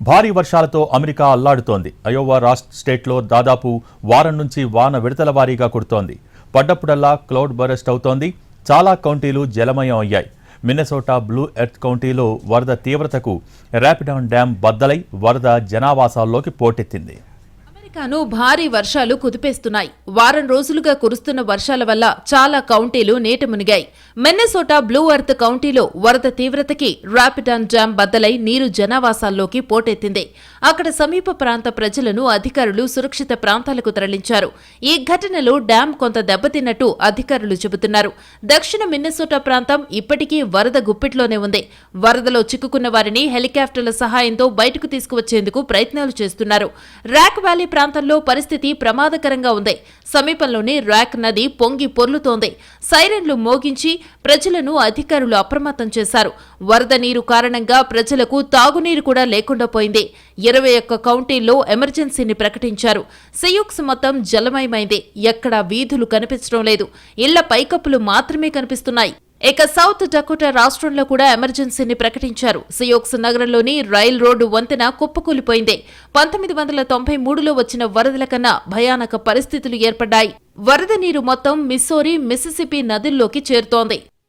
భారీ వర్షాలతో America అల్లాడుతోంది. Iowa స్టేట్లో దాదాపు వారం నుంచి వాన విడతల వారీగా కుడుతోంది. పడ్డప్పుడల్లా క్లౌడ్ బరస్ట్ అవుతోంది. చాలా కౌంటీలు జలమయం అయ్యాయి. మిన్నెసోటా బ్లూ ఎర్త్ కౌంటీలో వరద తీవ్రతకు ర్యాపిడాన్ డ్యాం బద్దలై వరద జనావాసాల్లోకి పోటెత్తింది. అమెరికాను భారీ వర్షాలు కుదిపేస్తున్నాయి. వారం రోజులుగా కురుస్తున్న వర్షాల వల్ల చాలా కౌంటీలు నీట మునిగాయి. మిన్నెసోటా బ్లూ ఎర్త్ కౌంటీలో వరద తీవ్రతకి ర్యాపిడాన్ డ్యాం బద్దలై నీరు జనావాసాల్లోకి పోటెత్తింది. అక్కడ సమీప ప్రాంత ప్రజలను అధికారులు సురక్షిత ప్రాంతాలకు తరలించారు. ఈ ఘటనలో డ్యాం కొంత దెబ్బతిన్నట్టు అధికారులు చెబుతున్నారు. దక్షిణ మిన్నెసోటా ప్రాంతం ఇప్పటికీ వరద గుప్పిట్లోనే ఉంది. వరదలో చిక్కుకున్న వారిని హెలికాప్టర్ల సహాయంతో బయటకు తీసుకువచ్చేందుకు ప్రయత్నాలు చేస్తున్నారు. ర్యాక్ వ్యాలీ ప్రాంతంలో పరిస్థితి ప్రమాదకరంగా ఉంది. సమీపంలోని ర్యాక్ నది పొంగి పొర్లుతోంది. సైరన్లు మోగించి ప్రజలను అధికారులు అప్రమత్తం చేశారు. వరద నీరు కారణంగా ప్రజలకు తాగునీరు కూడా లేకుండా పోయింది. 21 కౌంటీల్లో ఎమర్జెన్సీని ప్రకటించారు. సియూక్స్ మొత్తం జలమయమైంది. ఎక్కడా వీధులు కనిపించడం లేదు. ఇళ్ల పైకప్పులు మాత్రమే కనిపిస్తున్నాయి. ఇక సౌత్ డకోటా రాష్ట్రంలో కూడా ఎమర్జెన్సీని ప్రకటించారు. సియోక్స్ నగరంలోని రైల్ రోడ్డు వంతెన కుప్పకూలిపోయింది. 1993లో వచ్చిన వరదల కన్నా భయానక పరిస్థితులు ఏర్పడ్డాయి. వరద నీరు మొత్తం మిస్సోరీ, మిసిసిపి నదుల్లోకి చేరుతోంది.